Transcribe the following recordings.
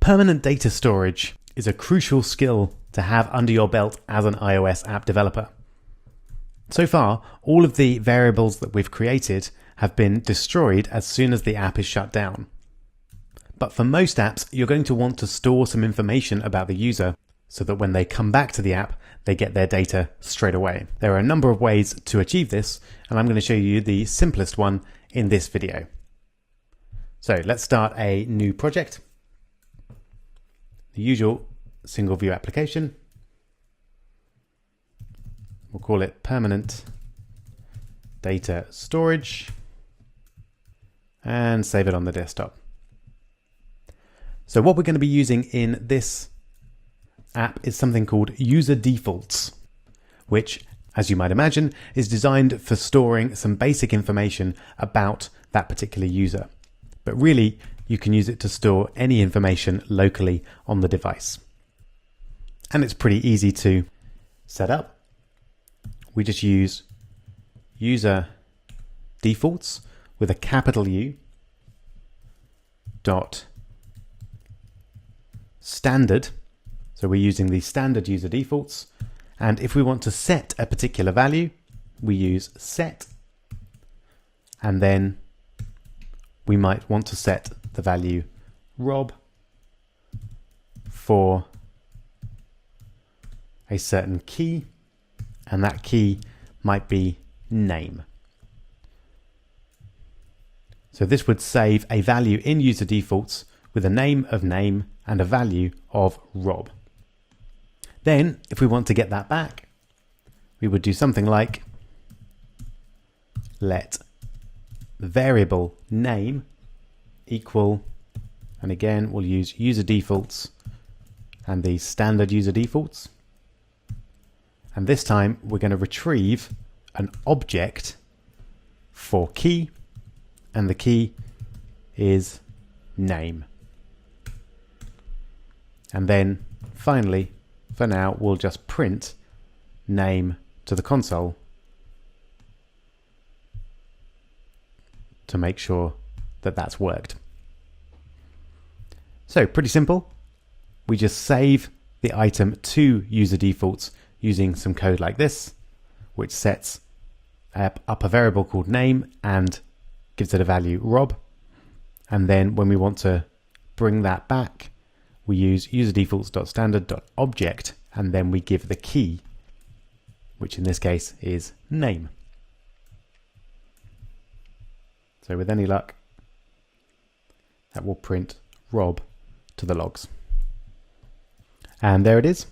Permanent data storage is a crucial skill to have under your belt as an iOS app developer. So far, all of the variables that we've created have been destroyed as soon as the app is shut down. But for most apps, you're going to want to store some information about the user so that when they come back to the app, they get their data straight away. There are a number of ways to achieve this, and I'm going to show you the simplest one in this video. So let's start a new project. The usual single view application. We'll call it permanent data storage and save it on the desktop. So what we're going to be using in this app is something called user defaults, which, as you might imagine, is designed for storing some basic information about that particular user. But really, you can use it to store any information locally on the device. And it's pretty easy to set up. We just use user defaults with a capital U dot standard. So we're using the standard user defaults. And if we want to set a particular value, we use set. And then we might want to set the value Rob for a certain key, and that key might be name. So this would save a value in user defaults with a name of name and a value of Rob. Then if we want to get that back, we would do something like let variable name equal, and again we'll use user defaults and the standard user defaults, and this time we're going to retrieve an object for key, and the key is name. And then finally, for now, we'll just print name to the console to make sure that that's worked. So pretty simple. We just save the item to user defaults using some code like this, which sets up a variable called name and gives it a value Rob. And then when we want to bring that back, we use user defaults.standard.object, and then we give the key, which in this case is name. So with any luck, that will print Rob to the logs. And there it is.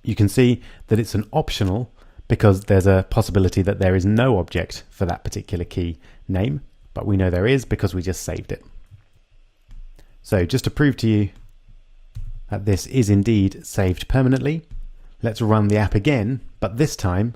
You can see that it's an optional because there's a possibility that there is no object for that particular key name, but we know there is because we just saved it. So just to prove to you that this is indeed saved permanently, let's run the app again, but this time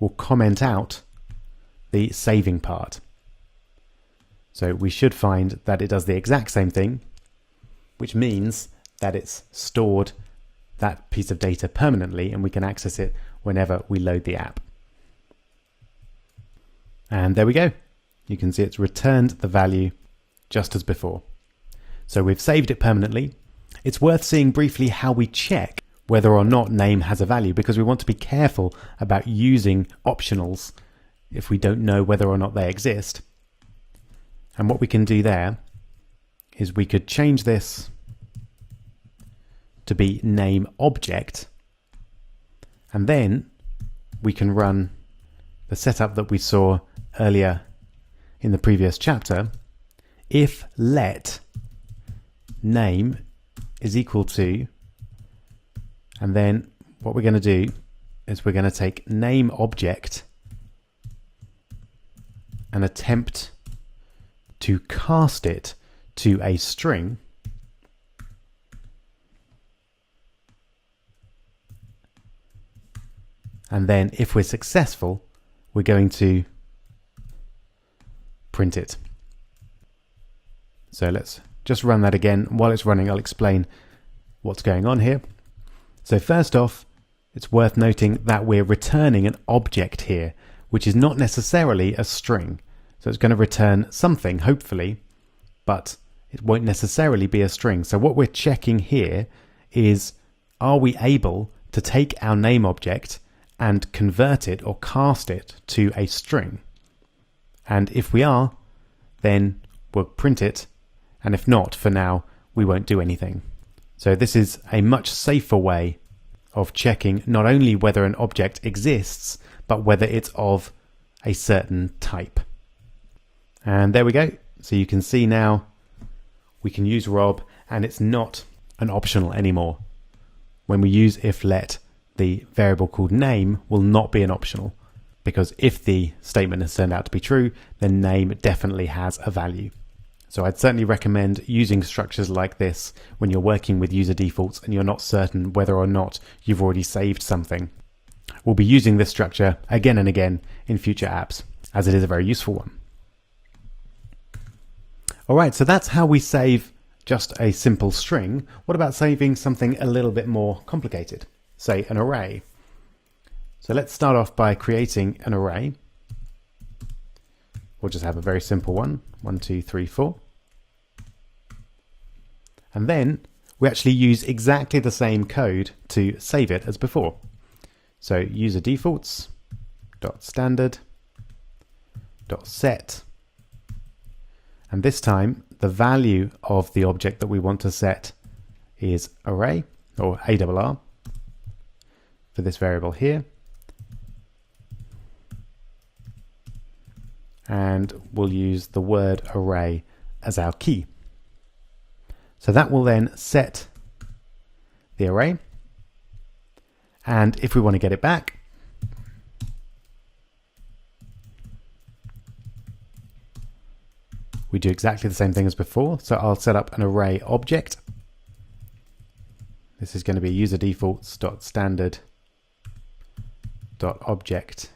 we'll comment out the saving part. So we should find that it does the exact same thing, which means that it's stored that piece of data permanently and we can access it whenever we load the app. And there we go. You can see it's returned the value just as before. So we've saved it permanently. It's worth seeing briefly how we check whether or not name has a value, because we want to be careful about using optionals if we don't know whether or not they exist. And what we can do there is we could change this to be name object, and then we can run the setup that we saw earlier in the previous chapter. If let name is equal to, and then what we're going to do is we're going to take name object and attempt to cast it to a string, and then if we're successful, we're going to print it. So let's just run that again. While it's running, I'll explain what's going on here. So first off, it's worth noting that we're returning an object here, which is not necessarily a string. So it's going to return something, hopefully, but it won't necessarily be a string. So what we're checking here is, are we able to take our name object and convert it or cast it to a string? And if we are, then we'll print it. And if not, for now, we won't do anything. So this is a much safer way of checking not only whether an object exists, but whether it's of a certain type. And there we go. So you can see now we can use Rob, and it's not an optional anymore. When we use if let, the variable called name will not be an optional, because if the statement has turned out to be true, then name definitely has a value. So I'd certainly recommend using structures like this when you're working with user defaults and you're not certain whether or not you've already saved something. We'll be using this structure again and again in future apps, as it is a very useful one. All right, so that's how we save just a simple string. What about saving something a little bit more complicated, say an array? So let's start off by creating an array. We'll just have a very simple one, 1, 2, 3, 4. And then we actually use exactly the same code to save it as before. So user defaults dot standard dot set, and this time the value of the object that we want to set is array, or ARR, for this variable here. And we'll use the word array as our key. So that will then set the array. And if we want to get it back, we do exactly the same thing as before. So I'll set up an array object. This is going to be user defaults dot standard dot object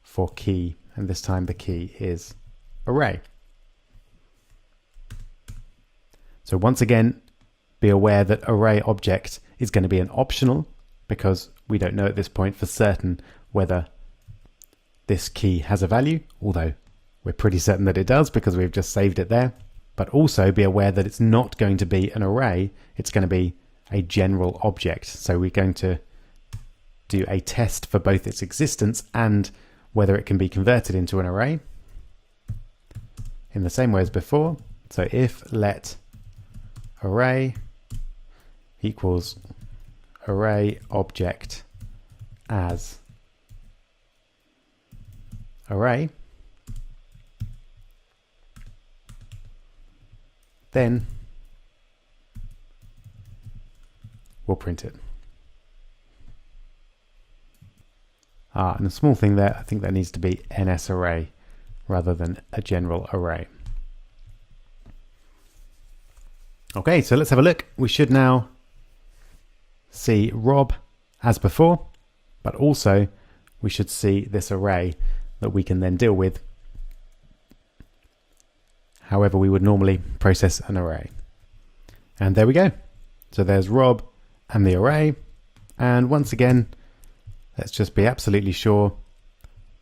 for key, and this time the key is array. So once again, be aware that array object is going to be an optional, because we don't know at this point for certain whether this key has a value, although we're pretty certain that it does because we've just saved it there. But also be aware that it's not going to be an array, it's going to be a general object. So we're going to do a test for both its existence and whether it can be converted into an array in the same way as before. So if let array equals array object as array, then we'll print it. And a small thing there, I think that needs to be NS array rather than a general array. Okay, so let's have a look. We should now see Rob as before, but also we should see this array that we can then deal with however we would normally process an array. And there we go. So there's Rob and the array. And once again, let's just be absolutely sure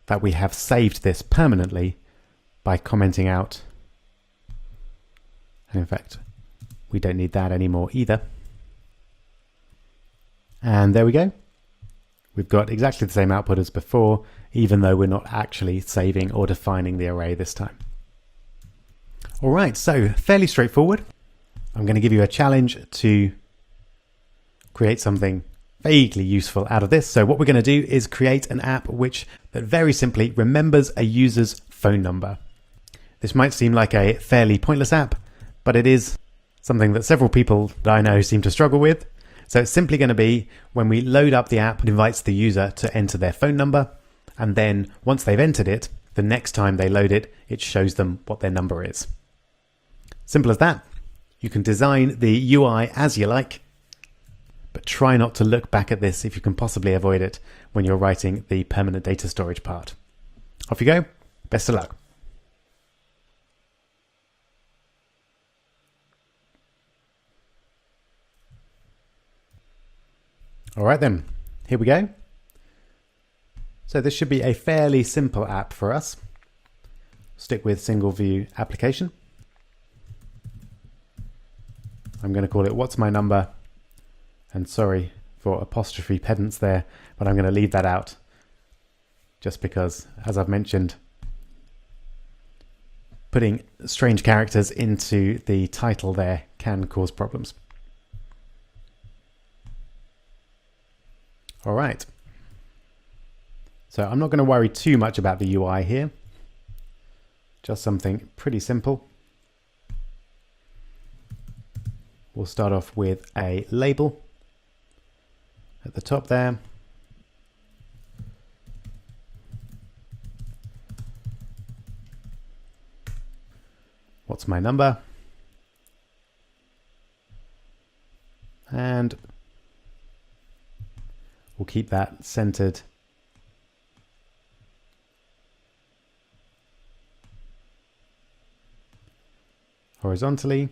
that we have saved this permanently by commenting out. And in fact, we don't need that anymore either. And there we go. We've got exactly the same output as before, even though we're not actually saving or defining the array this time. All right, so fairly straightforward. I'm going to give you a challenge to create something vaguely useful out of this. So what we're going to do is create an app that very simply remembers a user's phone number. This might seem like a fairly pointless app, but it is something that several people that I know seem to struggle with. So it's simply going to be when we load up the app, it invites the user to enter their phone number. And then once they've entered it, the next time they load it, it shows them what their number is. Simple as that. You can design the UI as you like, but try not to look back at this if you can possibly avoid it when you're writing the permanent data storage part. Off you go. Best of luck. All right then, here we go. So this should be a fairly simple app for us. Stick with single view application. I'm going to call it what's my number, and sorry for apostrophe pedants there, but I'm going to leave that out just because, as I've mentioned, putting strange characters into the title there can cause problems. All right. So I'm not going to worry too much about the UI here. Just something pretty simple. We'll start off with a label at the top there. What's my number? And we'll keep that centered horizontally.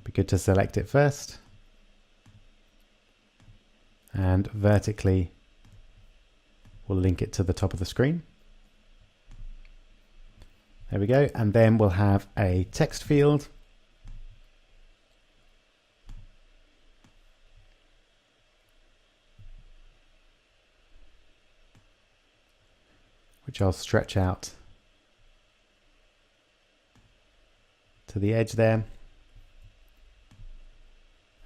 Be good to select it first. And vertically, we'll link it to the top of the screen. There we go. And then we'll have a text field. Which I'll stretch out to the edge there.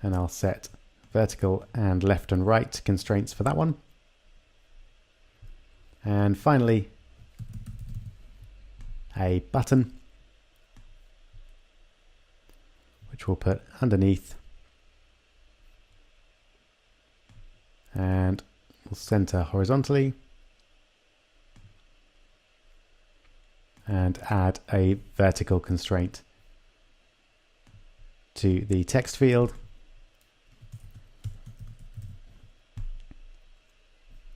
And I'll set vertical and left and right constraints for that one. And finally, a button, which we'll put underneath, and we'll center horizontally and add a vertical constraint to the text field.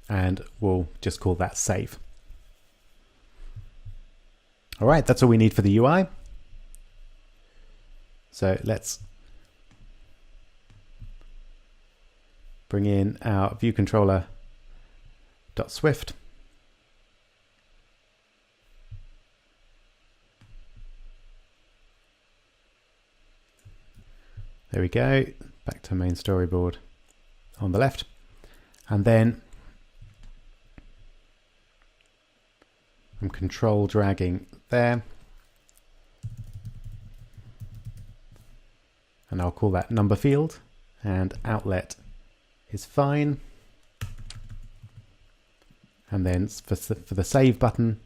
And we'll just call that save. All right, that's all we need for the UI. So let's bring in our view controller .swift. There we go, back to main storyboard on the left. And then I'm control dragging there. And I'll call that number field, and outlet is fine. And then for the save button,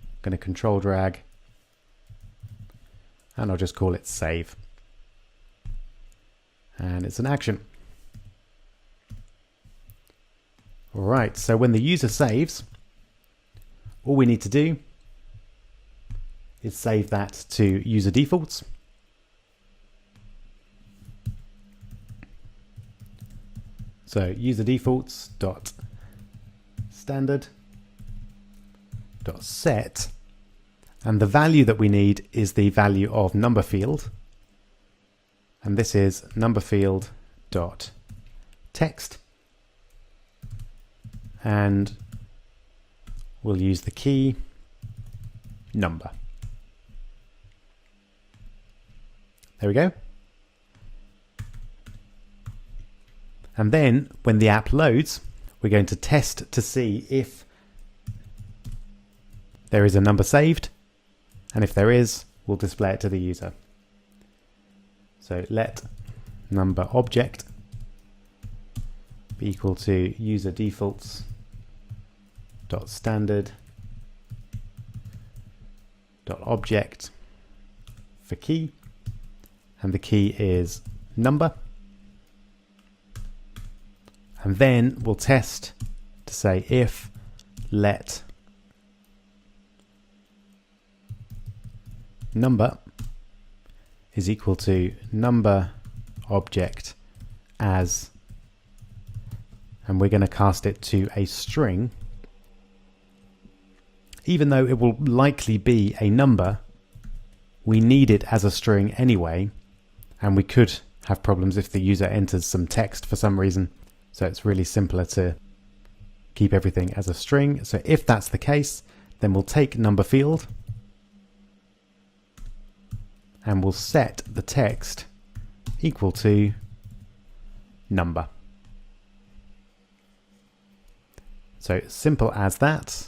I'm going to control drag, and I'll just call it save. And it's an action. All right, so when the user saves, all we need to do is save that to user defaults. So user defaults dot standard dot set, and the value that we need is the value of number field, and this is number field dot text, and we'll use the key number. There we go. And then when the app loads, we're going to test to see if there is a number saved. And if there is, we'll display it to the user. So let number object be equal to user defaults dot standard dot object for key, and the key is number. And then we'll test to say if let number is equal to number object as, and we're going to cast it to a string. Even though it will likely be a number, we need it as a string anyway, and we could have problems if the user enters some text for some reason. So it's really simpler to keep everything as a string. So if that's the case, then we'll take number field and we'll set the text equal to number. So simple as that.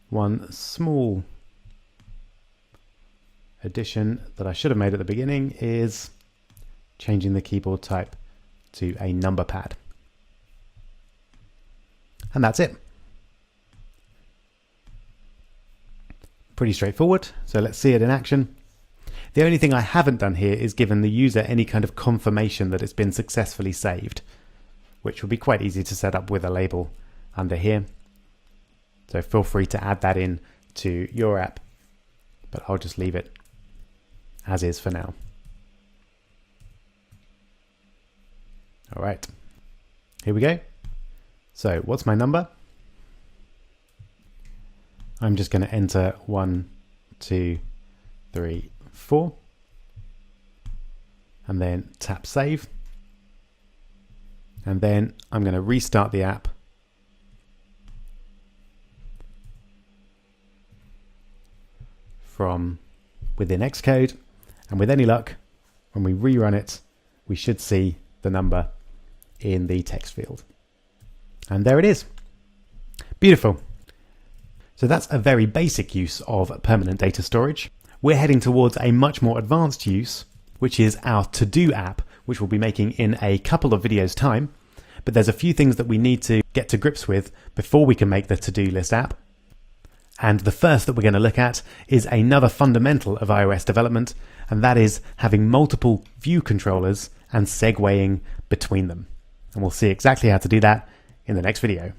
One small addition that I should have made at the beginning is changing the keyboard type to a number pad. And that's it. Pretty straightforward. So let's see it in action. The only thing I haven't done here is given the user any kind of confirmation that it's been successfully saved, which would be quite easy to set up with a label under here. So feel free to add that in to your app, but I'll just leave it as is for now. All right, here we go. So what's my number? I'm just going to enter 1, 2, 3, 4, and then tap save. And then I'm going to restart the app. From within Xcode, and with any luck, when we rerun it, we should see the number in the text field. And there it is. Beautiful. So that's a very basic use of permanent data storage. We're heading towards a much more advanced use, which is our to-do app, which we'll be making in a couple of videos' time. But there's a few things that we need to get to grips with before we can make the to-do list app. And the first that we're going to look at is another fundamental of iOS development, and that is having multiple view controllers and segueing between them. And we'll see exactly how to do that in the next video.